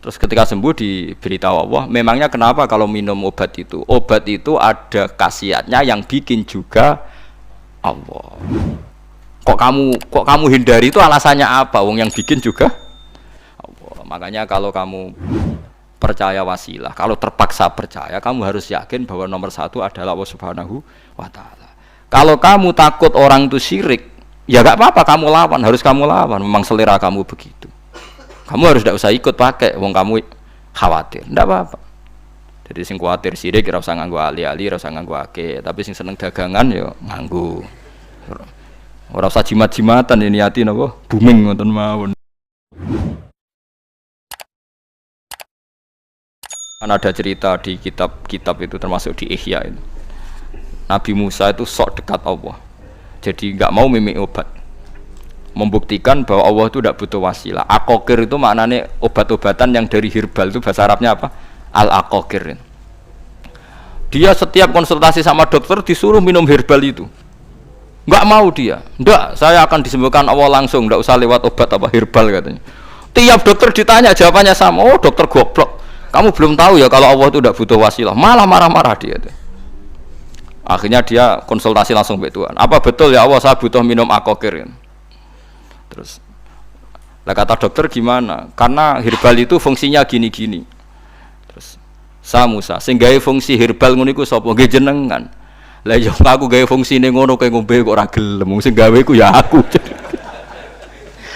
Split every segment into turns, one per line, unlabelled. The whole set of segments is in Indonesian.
Terus ketika sembuh diberitahu Allah, memangnya kenapa kalau minum obat itu ada khasiatnya yang bikin juga Allah. Kok kamu hindari itu alasannya apa? Wong yang bikin juga Allah. Makanya kalau kamu percaya wasilah, kalau terpaksa percaya, kamu harus yakin bahwa nomor satu adalah Allah Subhanahu wa Ta'ala. Kalau kamu takut orang itu syirik, ya gak apa-apa, kamu lawan, harus kamu lawan. Memang selera kamu begitu. Kamu harus tidak usah ikut pakai, wong kamu khawatir, tidak apa-apa. Jadi sing khawatir syirik, ora usah nganggo ali-ali, ora usah nganggo ake. Tapi sing seneng dagangan, ya nganggo. Ora usah jimat-jimatan ini hati napa booming ngoten mawon. Kan ada cerita di kitab-kitab itu termasuk di Ihya itu. Nabi Musa itu sok dekat Allah. Jadi enggak mau mimik obat. Membuktikan bahwa Allah itu tidak butuh wasilah. Aqaqir itu maknanya obat-obatan yang dari herbal, itu bahasa Arabnya apa? Al-aqaqir. Dia setiap konsultasi sama dokter disuruh minum herbal itu. Enggak mau dia. Enggak, saya akan disembuhkan Allah langsung, enggak usah lewat obat apa herbal katanya. Tiap dokter ditanya jawabannya sama. Oh, dokter goblok. Kamu belum tahu ya kalau Allah itu tidak butuh wasilah. Malah marah-marah dia. Akhirnya dia konsultasi langsung ke Tuhan. Apa betul ya Allah saya butuh minum aqaqir? Terus lah kata dokter gimana? Karena herbal itu fungsinya gini-gini. Terus sa Musa, sing gawe fungsi herbal ngono iku sapa? Nggih jenengan. Lah yo aku gawe fungsine ngono kowe ngombe kok ora gelem. Sing gawe ku ya aku.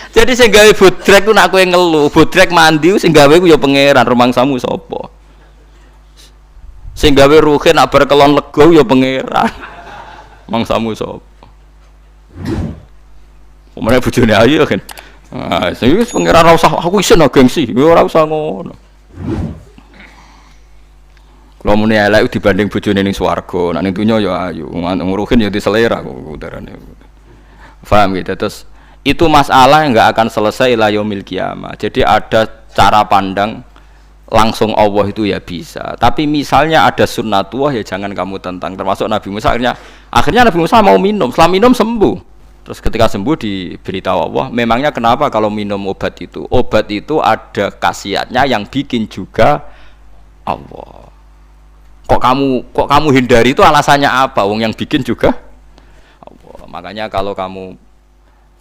Jadi sing gawe bodrek ku nek kowe ngeluh, bodrek mandi sing gawe ku ya pangeran, rumangsamu sapa? Sing gawe ruhin nak bar kelon lega ya pangeran. Mangsamu sapa? Umane bojone ayu kan. Ah, sing wis pangeran ora usah aku isin gengsi, ora usah ngono. Kalau muni elek dibanding bojone ning swarga, nek ning donya ya ayu, nguruhin ya diselera kok udarane. Paham gitu. Terus itu masalah yang enggak akan selesai ila yaumil qiyamah. Jadi ada cara pandang langsung Allah itu ya bisa. Tapi misalnya ada sunnatullah ya jangan kamu tentang. Termasuk Nabi Musa akhirnya Nabi Musa mau minum, setelah minum sembuh. Terus ketika sembuh diberitahu Allah, memangnya kenapa kalau minum obat itu ada khasiatnya yang bikin juga Allah. Kok kamu hindari itu alasannya apa? Wong yang bikin juga Allah. Makanya kalau kamu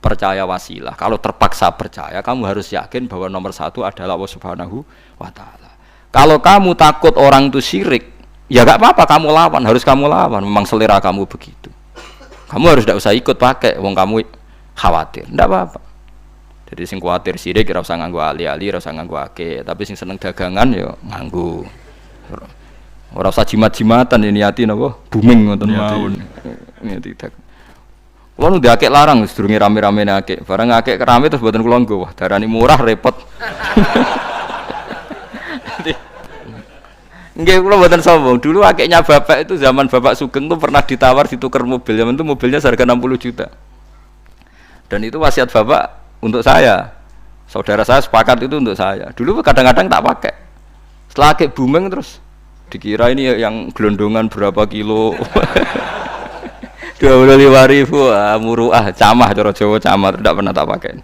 percaya wasilah, kalau terpaksa percaya, kamu harus yakin bahwa nomor satu adalah Allah Subhanahu wa Ta'ala. Kalau kamu takut orang itu syirik, ya gak apa-apa, kamu lawan, harus kamu lawan. Memang selera kamu begitu. Kamu harus tidak usah ikut pakai, wong kamu khawatir, tidak apa-apa. Jadi sing khawatir syirik, ora usah nganggo ali-ali, ora usah nganggo ake. Tapi sing seneng dagangan, ya nganggo. Ora usah jimat-jimatan ini hati napa booming ngoten mawon. Ini tidak. Kulo nu diakek larang sedurunge rame-rame akek. Barang akek kerame terus mboten kula nggo. Wah, darani murah repot. Nggih kula mboten sombong. Dulu akeknya bapak itu zaman Bapak Sugeng tuh pernah ditawar ditukar mobil. Zaman itu mobilnya seharga 60 juta. Dan itu wasiat bapak untuk saya. Saudara saya sepakat itu untuk saya. Dulu kadang-kadang tak pakai. Setelah akek booming terus dikira ini yang gelondongan berapa kilo. 25.000 muruah camah cara Jawa camah tidak pernah tak pakai.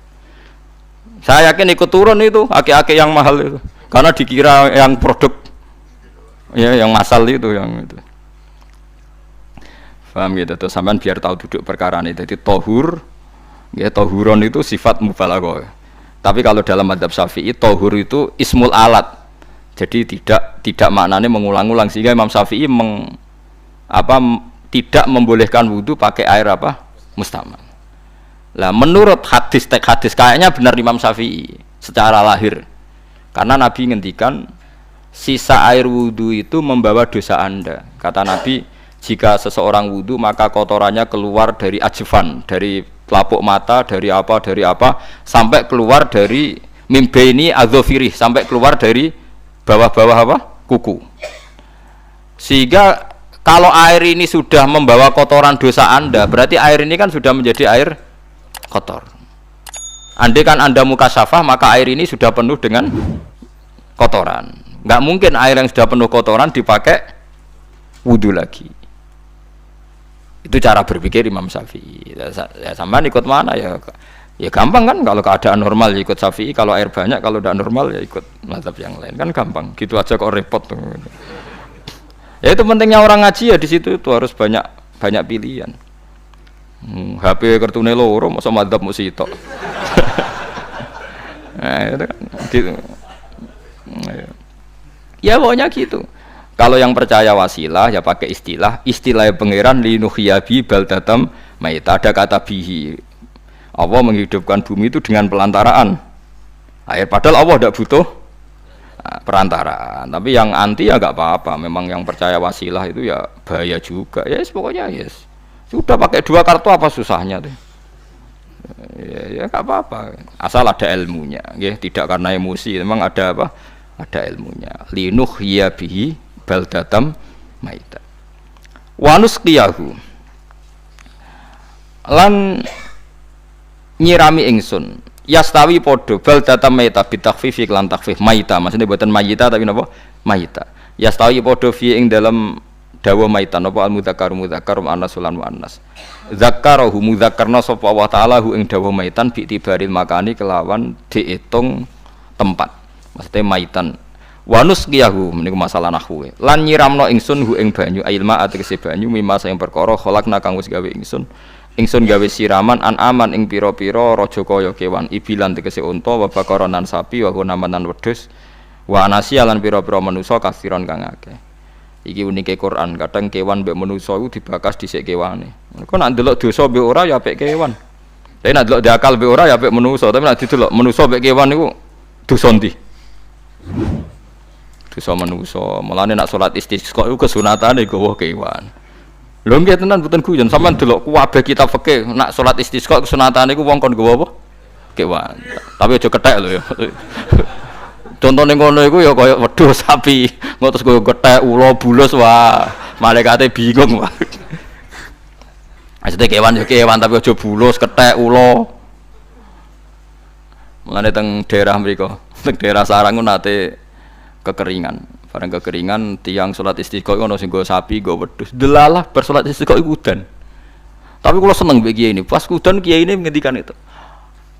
Saya yakin ikut turun itu aki-aki yang mahal itu karena dikira yang produk ya yang masal itu yang itu. Paham gitu tuh sampean biar tahu duduk perkara ini. Jadi tohur ya tohuron itu sifat mubalaghah. Tapi kalau dalam mazhab Syafi'i tohur itu ismul alat. Jadi tidak maknanya mengulang-ulang sehingga Imam Syafi'i tidak membolehkan wudu pakai air apa? Mustamal. Lah menurut hadis kayaknya benar Imam Syafi'i secara lahir. Karena Nabi ngendikan sisa air wudu itu membawa dosa Anda. Kata Nabi, jika seseorang wudu maka kotorannya keluar dari ajfan, dari telapuk mata, dari apa sampai keluar dari mimbaini adzofirih, sampai keluar dari bawah-bawah apa? Kuku. Sehingga kalau air ini sudah membawa kotoran dosa Anda, berarti air ini kan sudah menjadi air kotor. Andai kan Anda mukasyafah, maka air ini sudah penuh dengan kotoran. Nggak mungkin air yang sudah penuh kotoran dipakai wudu lagi. Itu cara berpikir Imam Syafi'i. Ya sampean ikut mana ya? Ya gampang kan kalau keadaan normal ya ikut Syafi'i, kalau air banyak, kalau tidak normal ya ikut mazhab yang lain kan gampang. Gitu aja kok repot tuh. Ya itu pentingnya orang ngaji ya di situ itu harus banyak pilihan. HP kartune loro masa mazhab mesti tok. Nah, itu kan gitu. Ya pokoknya gitu. Kalau yang percaya wasilah ya pakai istilah pangeran linuhyabi baldatam maita, ada kata bihi. Allah menghidupkan bumi itu dengan pelantaraan air, padahal Allah tidak butuh perantaraan. Tapi yang anti ya nggak apa-apa, memang yang percaya wasilah itu ya bahaya juga. Yes, pokoknya yes. Sudah pakai dua kartu apa susahnya tuh? Ya nggak apa-apa, asal ada ilmunya, ya tidak karena emosi. Memang ada apa? Ada ilmunya. Linuhyabihi baldatam maita. Wanusqiyahu lan nyirami ingsun yastawi podo baldatam maita bitakhfifi lan takhfif maita, maksudnya buatan mayita tapi napa maita. Yastawi podo fi ing dalam dawa maita napa al mudzakkar muannas lan muannas. Zakkarahu mudzakarna sapa Allah taala hu ing dawa maitan bi tibaril makani kelawan diitung tempat. Maksudnya maitan. Wanus kiyahu meniku masalah nahwu. Lan nyiramno ingsun hu ing banyu ilma ategese banyu mimma sing perkara kholakna kang wis gawe ingsun. Ingsun gawe siraman an aman ing pira-pira raja kaya kewan, ibilan tegese unta, wa bakaronan sapi, wa hunamanan wedhus, wa anasya lan pira-pira manusa kasiron kang akeh. Iki unike Quran, kadang kewan mbek manusa iku dibakas dhisik kewane. Engko nek ndelok dosa mbek ora ya apik kewan. Tapi nek ndelok diakal mbek ora ya apik manusa, tapi nek didelok manusa mbek kewan niku dosa ndi? Dosa manusa. Mulane nek salat istisqa iku kesunatane gawa kewan. Lho nggih tenan mboten guyon, sampean delok kabeh kitab fikih nek salat istisqa kesunatane iku wong kon gawa apa? Kewan. Tapi aja kethek lho ya. Contone ngono iku ya kaya wedhus sapi, ngotos koyo gethek ula bulus wah, malaikate bingung wah. Maksudnya kewan ya kewan tapi aja bulus, kethek ula. Mulane teng daerah mriku, teng daerah Sarang nate kekeringan. Barang kekeringan tiang salat istisqa ono sing nggo sapi, nggo wedhus. Delalah bar salat istisqa iku udan. Tapi kula seneng mbek kiai ini. Pas udan kiai ini ngendikan itu.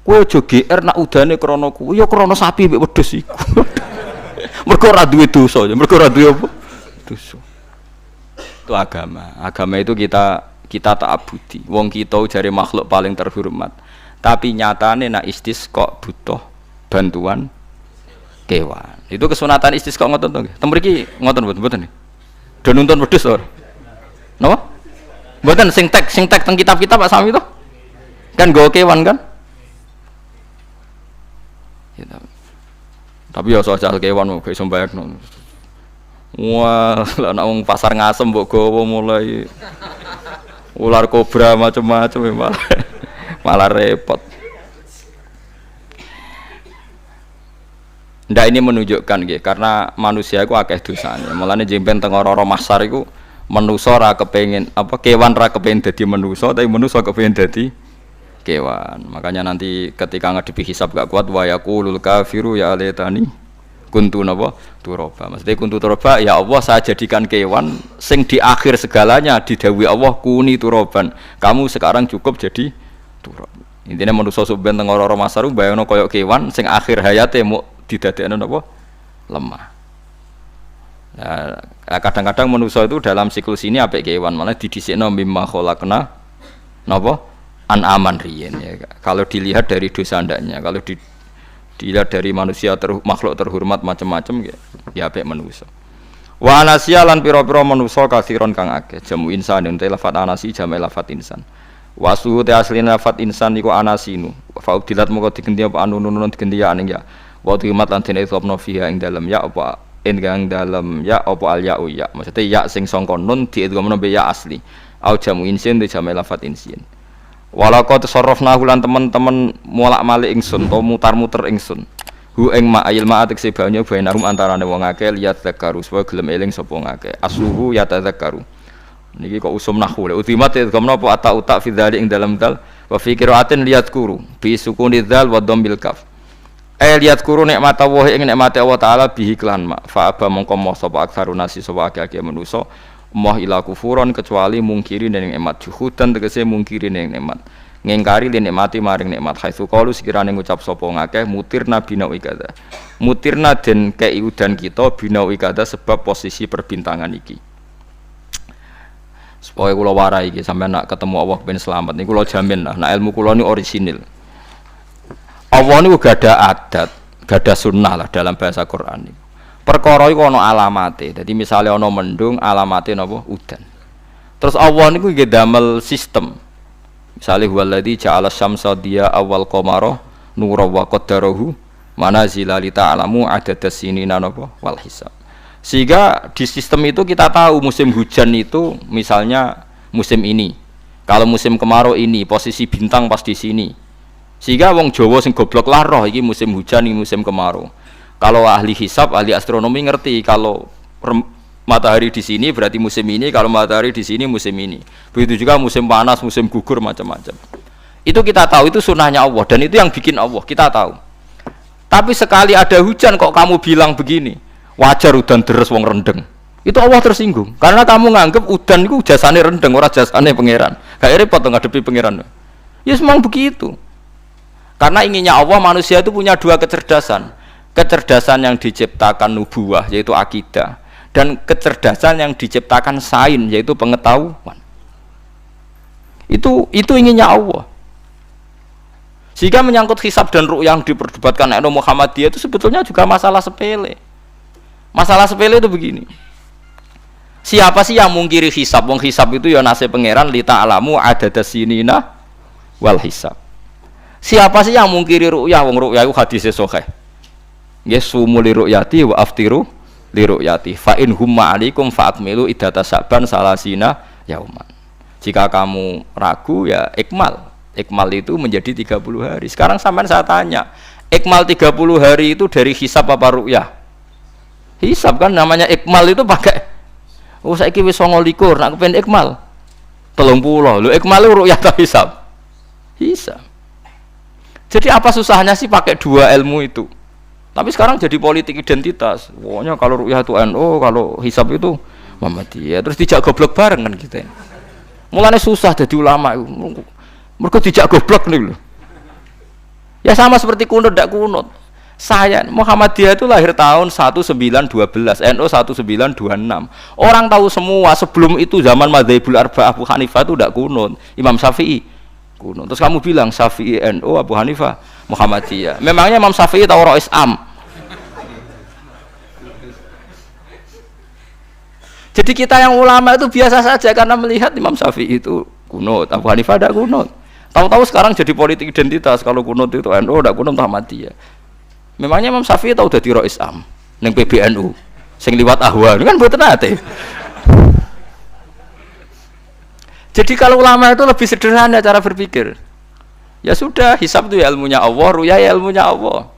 Kowe aja GR nak udane krana kuwi ya krana sapi mbek wedhus iku. Mergo ora duwe dosa, mergo ora duwe apa? Dosa. Itu agama. Agama itu kita ta'abudi. Wong kita jare makhluk paling terhormat. Tapi nyatane nak istisqa butuh bantuan kewan. Itu kesunatan istisqa ngoten to nggih. Tem mriki ngoten mboten. Do nuntun wedhus ora? Napa? Mboten sing tek teng kitab-kitab Pak Sami to. Kan nggo kewan kan? Ya, tapi ya soal kewan mau iso mbayakno. Wah, lah nek wong pasar ngasem mbok gawa mulai ular kobra macam-macam malah repot. Ndak ini menunjukkan nggih karena manusia iku akeh dosane. Mulane jemben teng ora-ora mahsyar iku manusa ra kepengin apa kewan ra kepengin dadi manusa tapi manusa kepengin dadi kewan. Makanya nanti ketika ngadepi hisab gak kuat wa yaqulul kafiru ya laitani kuntu napa turaba. Maksudnya kuntu turaba ya Allah saya jadikan kewan sing di akhir segalanya didhawuhi Allah kuni turaban. Kamu sekarang cukup jadi turab. Intine manusa sampeyan teng ora-ora masaru bayangno koyo kewan sing akhir hayate mau didadekno napa lemah. Nah, kadang-kadang manusa itu dalam siklus ini apik kewan malah didhisikno mimma khalaqna napa an-aman riyen ya. Kalau dilihat dari dosa ndaknya, kalau dilihat dari manusia makhluk terhormat macam-macam ya apik manusa. Wa anasya lan pira-pira manusa kasiron kang akeh. Jamu insan ente lafat anasi jamu lafat insan. Wa suhu te asline lafat insan iku anasinu. Fa udilat moko digenti apa anunun digenti ya aning ya. Wa timat lan dene sopno fiha ing dalem ya apa ing dalem ya apa al ya ya. Maksudnya ya sing sangka nun diidghamno be ya asli. Au jamu insin te jamu lafat insin. Walaqad tasarrafna lan teman-teman molak-malik ingsun to mutar-muter ingsun. Hu ing ma ayil ma atik banyu bainarum antarane wong akeh liat zakaru supaya gelem eling sapa ngakeh. Asuhu ya tadzakaru. Niki kok usum nahwu le utimat gamna apa ata uta fi dzalik ing dalam dal wa fi qiraatin liat kuru bi sukuni dzal wa dhammil kaf. Liat kuru nikmat Allah ing nikmate Allah taala bihi klan ma fa aba mongko moh sapa aksarun nasi sapa akeh manusa moh ila kufuron kecuali mungkiri ning nikmat juhudan tegese mungkiri ning nikmat ngingkari li nikmati maring nikmat haitsu qalu sekirane ngucap sapa ngakeh mutirna binawi kada mutirna den kei udan kita binawi kada sebab posisi perbintangan iki supaya kula warai iki sampeyan nak ketemu Allah ben selamat niku kula jamin lah nak ilmu kula ni orisinil Allah niku gak ada adat gak ada sunnah lah dalam bahasa Quran niku perkara iku ana alamate dadi misale ana mendung alamate napa udan terus Allah niku nggih damel sistem misalnya huwaladzi ja'ala syamsa diya awal qamara nura wa qaddarahu manazila li ta'lamu adadas sinina napa wal hisab. Sehingga di sistem itu kita tahu musim hujan itu misalnya musim ini. Kalau musim kemarau ini posisi bintang pas di sini. Sehingga wong Jawa sing goblok lah roh iki musim hujan iki musim kemarau. Kalau ahli hisab, ahli astronomi ngerti kalau matahari di sini berarti musim ini, kalau matahari di sini musim ini. Begitu juga musim panas, musim gugur macam-macam. Itu kita tahu, itu sunnahnya Allah dan itu yang bikin Allah, kita tahu. Tapi sekali ada hujan kok kamu bilang begini, wajar udan deres wong rendeng. Itu Allah tersinggung karena kamu nganggep udan itu jasane rendeng, ora jasane pangeran. Gak repot ngadepi pangeran. Ya memang begitu. Karena inginnya Allah manusia itu punya dua kecerdasan. Kecerdasan yang diciptakan nubuwah yaitu akidah. Dan kecerdasan yang diciptakan sains yaitu pengetahuan. Itu inginnya Allah. Sehingga menyangkut hisab dan ru'yah yang diperdebatkan oleh Muhammadiyah itu sebetulnya juga masalah sepele. Masalah sepele itu begini. Siapa sih yang mungkiri hisab? Wong hisab itu ya nasib pangeran li ta'lamu adadas sinina wal hisab. Siapa sih yang mungkiri ru'yah? Wong ru'yah itu hadis sahih. Nggih sumuli ru'yati wa aftiru liru'yati fa in humma alaikum fa'akmilu iddata sa'ban salasina yauman. Jika kamu ragu ya ikmal. Ikmal itu menjadi 30 hari. Sekarang sampean saya tanya, ikmal 30 hari itu dari hisab apa ru'yah? Hisab kan namanya ikmal itu pakai saiki wis 29 nak kepen ikmal 30. Lho ikmal itu ru'yah ta hisab? Hisab. Jadi apa susahnya sih pakai dua ilmu itu? Tapi sekarang jadi politik identitas. Pokoknya kalau ru'yah itu NU, kalau hisab itu Muhammadiyah. Terus dijak goblok bareng kan kita. Mulanya susah jadi ulama itu. Mereka dijak goblok nih loh. Ya sama seperti kunut tidak kunut. Saya Muhammadiyah itu lahir tahun 1912, NU 1926. Orang tahu semua sebelum itu zaman Madzhabul Arba'ah Abu Hanifah itu tidak kunut. Imam Syafi'i kunut. Terus kamu bilang Syafi'i NU, Abu Hanifah Muhammadiyah. Memangnya Imam Syafi'i tahu Rois Am? Jadi kita yang ulama itu biasa saja karena melihat Imam Syafi'i itu kunut, Abu Hanifah tidak kunut. Tahu-tahu sekarang jadi politik identitas kalau kunut itu NU tidak kunut Muhammadiyah. Memangnya Imam Syafi'i tahu dadi Rois Am ning PBNU sing liwat ahwa kan mboten ate. Jadi kalau ulama itu lebih sederhana cara berpikir. Ya sudah, hisab itu ya ilmunya Allah, ru'yah ya ilmunya Allah.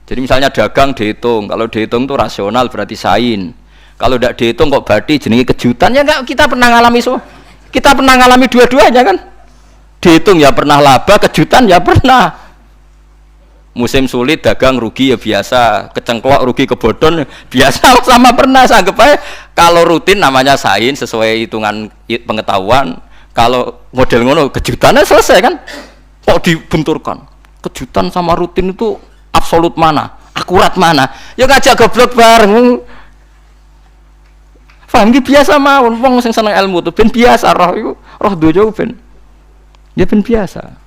Jadi misalnya dagang dihitung, kalau dihitung itu rasional berarti sain. Kalau tidak dihitung kok berarti jenenge kejutan ya enggak, kita pernah ngalami semua. Kita pernah ngalami dua-duanya kan? Dihitung ya pernah laba, kejutan ya pernah. Musim sulit dagang rugi ya biasa, kecengklok rugi kebodhon biasa sama pernah. Anggap aja kalau rutin namanya sain sesuai hitungan pengetahuan. Kalau model ngono kejutannya selesai kan? Kok dibenturkan? Kejutan sama rutin itu absolut mana? Akurat mana? Ya ngajak goblok bareng. Paham ki biasa mawon wong sing seneng ilmu tuh ben biasa roh iku, roh dojo ben. Ya ben biasa.